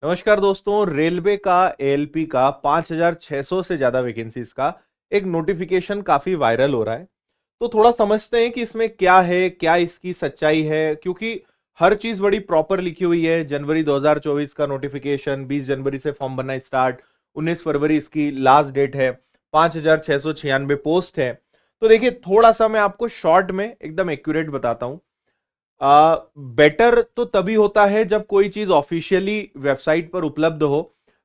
नमस्कार दोस्तों। रेलवे का एएलपी का 5,600 से ज्यादा वैकेंसीज का एक नोटिफिकेशन काफी वायरल हो रहा है। तो थोड़ा समझते हैं कि इसमें क्या है, क्या इसकी सच्चाई है, क्योंकि हर चीज बड़ी प्रॉपर लिखी हुई है। जनवरी 2024 का नोटिफिकेशन, 20 जनवरी से फॉर्म भरना स्टार्ट, 19 फरवरी इसकी लास्ट डेट है, 5,696 पोस्ट है। तो देखिए, थोड़ा सा मैं आपको शॉर्ट में एकदम एक्यूरेट बताता हूं। बेटर तो तभी होता है जब कोई चीज ऑफिशियली वेबसाइट पर उपलब्ध हो।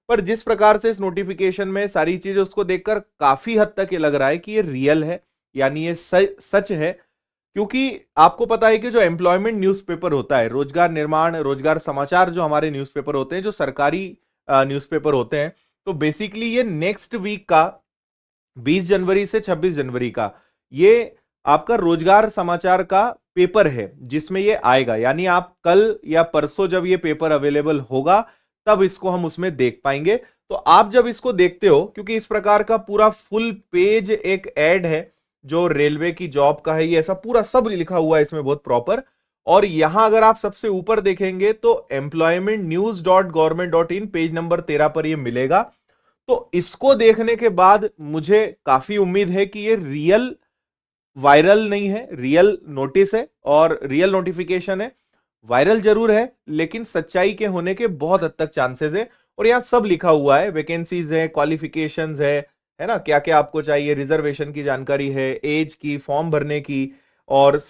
पर जिस प्रकार से इस नोटिफिकेशन में सारी चीजें, उसको देखकर काफी हद तक ये लग रहा है कि ये रियल है, यानी ये सच है। क्योंकि आपको पता है कि जो एम्प्लॉयमेंट न्यूज़पेपर होता है, रोजगार निर्माण, रोजगार समाचार, जो हमारे न्यूज़पेपर होते हैं, जो सरकारी न्यूज़पेपर होते हैं, तो बेसिकली ये नेक्स्ट वीक का 20 जनवरी से 26 जनवरी का ये आपका रोजगार समाचार का पेपर है, जिसमें ये आएगा। यानी आप कल या परसों जब ये पेपर अवेलेबल होगा, तब इसको हम उसमें देख पाएंगे। तो आप जब इसको देखते हो, क्योंकि इस प्रकार का पूरा फुल पेज एक ऐड है जो रेलवे की जॉब का है, ये ऐसा पूरा सब लिखा हुआ है इसमें बहुत प्रॉपर। और यहां अगर आप सबसे ऊपर देखेंगे तो employmentnews.government.in पेज नंबर 13 पर ये मिलेगा। तो इसको देखने के बाद मुझे काफी उम्मीद है कि ये रियल वायरल नहीं है, रियल नोटिस है और रियल नोटिफिकेशन है। वायरल जरूर है, लेकिन सच्चाई के होने के बहुत हद तक चांसेस है। और यहां सब लिखा हुआ है, वैकेंसीज है, क्वालिफिकेशंस है ना, क्या क्या आपको चाहिए, रिजर्वेशन की जानकारी है, एज की, फॉर्म भरने की, और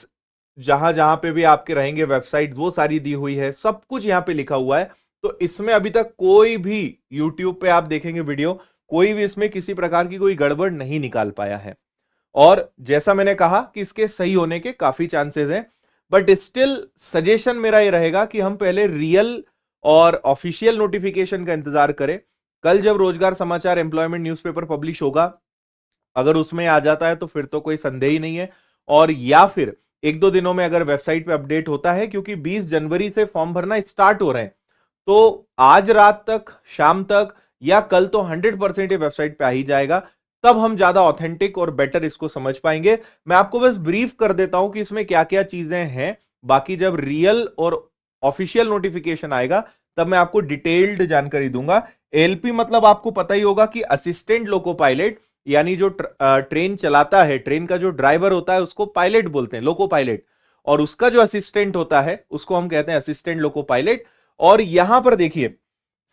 जहां जहां पे भी आपके रहेंगे वेबसाइट, वो सारी दी हुई है, सब कुछ यहां पे लिखा हुआ है। तो इसमें अभी तक कोई भी, यूट्यूब पे आप देखेंगे वीडियो, कोई भी इसमें किसी प्रकार की कोई गड़बड़ नहीं निकाल पाया है। और जैसा मैंने कहा कि इसके सही होने के काफी चांसेस हैं। बट स्टिल सजेशन मेरा ये रहेगा कि हम पहले रियल और ऑफिशियल नोटिफिकेशन का इंतजार करें। कल जब रोजगार समाचार एम्प्लॉयमेंट न्यूज़पेपर पब्लिश होगा, अगर उसमें आ जाता है तो फिर तो कोई संदेह ही नहीं है। और या फिर एक दो दिनों में अगर वेबसाइट पे अपडेट होता है, क्योंकि 20 जनवरी से फॉर्म भरना स्टार्ट हो रहे हैं, तो आज रात तक, शाम तक, या कल तो 100% ये वेबसाइट पे आ ही जाएगा। तब हम ज्यादा ऑथेंटिक और बेटर इसको समझ पाएंगे। मैं आपको बस ब्रीफ कर देता हूं कि इसमें क्या क्या चीजें हैं। बाकी जब रियल और ऑफिशियल नोटिफिकेशन आएगा, तब मैं आपको डिटेल्ड जानकारी दूंगा। एलपी मतलब आपको पता ही होगा कि असिस्टेंट लोको पायलट, यानी जो ट्रेन चलाता है, ट्रेन का जो ड्राइवर होता है उसको पायलट बोलते हैं, लोको पायलट। और उसका जो असिस्टेंट होता है उसको हम कहते हैं असिस्टेंट लोको पायलट। और यहां पर देखिए,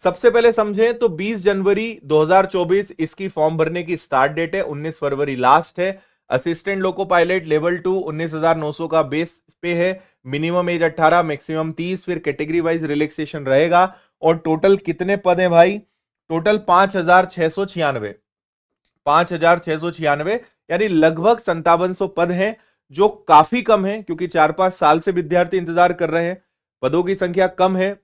सबसे पहले समझें तो 20 जनवरी 2024 इसकी फॉर्म भरने की स्टार्ट डेट है, 19 फरवरी लास्ट है। असिस्टेंट लोको पायलट लेवल 2 19,900 का बेस पे है। मिनिमम एज 18, मैक्सिमम 30, फिर कैटेगरी वाइज रिलैक्सेशन रहेगा। और टोटल कितने पद हैं भाई? टोटल 5,696, 5,696, यानी लगभग 5700 पद हैं, जो काफी कम है, क्योंकि 4-5 साल से विद्यार्थी इंतजार कर रहे हैं। पदों की संख्या कम है,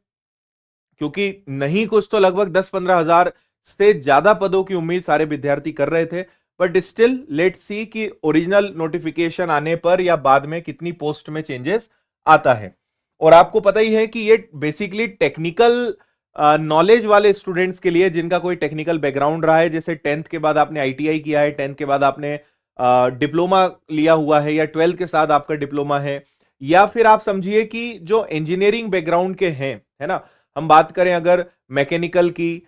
क्योंकि नहीं कुछ तो लगभग 10-15 हजार से ज्यादा पदों की उम्मीद सारे विद्यार्थी कर रहे थे। बट स्टिल लेट्स सी कि ओरिजिनल नोटिफिकेशन आने पर या बाद में कितनी पोस्ट में चेंजेस आता है। और आपको पता ही है कि ये बेसिकली टेक्निकल नॉलेज वाले स्टूडेंट्स के लिए, जिनका कोई टेक्निकल बैकग्राउंड रहा है, जैसे 10th के बाद आपने आईटीआई किया है, 10th के बाद आपने डिप्लोमा लिया हुआ है, या 12th के साथ आपका डिप्लोमा है, या फिर आप समझिए कि जो इंजीनियरिंग बैकग्राउंड के हैं, है ना। हम बात करें अगर मैकेनिकल की,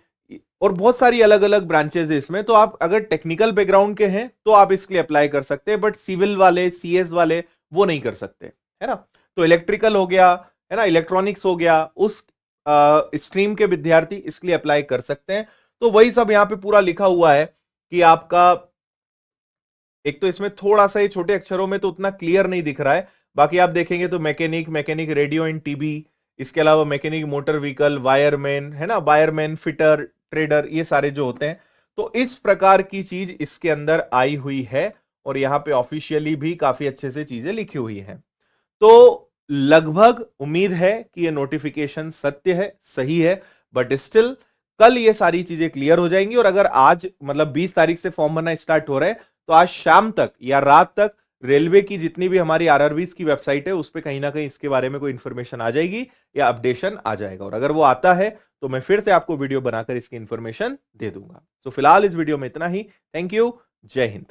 और बहुत सारी अलग अलग ब्रांचेस है इसमें, तो आप अगर टेक्निकल बैकग्राउंड के हैं तो आप इसके लिए अप्लाई कर सकते हैं। बट सिविल वाले, सीएस वाले, वो नहीं कर सकते, है ना। तो इलेक्ट्रिकल हो गया, है ना, इलेक्ट्रॉनिक्स हो गया, उस स्ट्रीम के विद्यार्थी इसके लिए अप्लाई कर सकते हैं। तो वही सब यहाँ पे पूरा लिखा हुआ है कि आपका, एक तो इसमें थोड़ा सा ये छोटे अक्षरों में तो उतना क्लियर नहीं दिख रहा है, बाकी आप देखेंगे तो mechanic, mechanic radio and TV, इसके अलावा मैकेनिक मोटर व्हीकल, वायरमैन, है ना, वायरमैन, फिटर, ट्रेडर, ये सारे जो होते हैं। तो इस प्रकार की चीज इसके अंदर आई हुई है, और यहाँ पे ऑफिशियली भी काफी अच्छे से चीजें लिखी हुई हैं। तो लगभग उम्मीद है कि ये नोटिफिकेशन सत्य है, सही है। बट स्टिल कल ये सारी चीजें क्लियर हो जाएंगी। और अगर आज मतलब 20 तारीख से फॉर्म भरना स्टार्ट हो रहा है, तो आज शाम तक या रात तक रेलवे की जितनी भी हमारी आरआरबीज की वेबसाइट है, उस पर कहीं ना कहीं इसके बारे में कोई इंफॉर्मेशन आ जाएगी या अपडेशन आ जाएगा। और अगर वो आता है तो मैं फिर से आपको वीडियो बनाकर इसकी इंफॉर्मेशन दे दूंगा। तो फिलहाल इस वीडियो में इतना ही। Thank you. जय हिंद।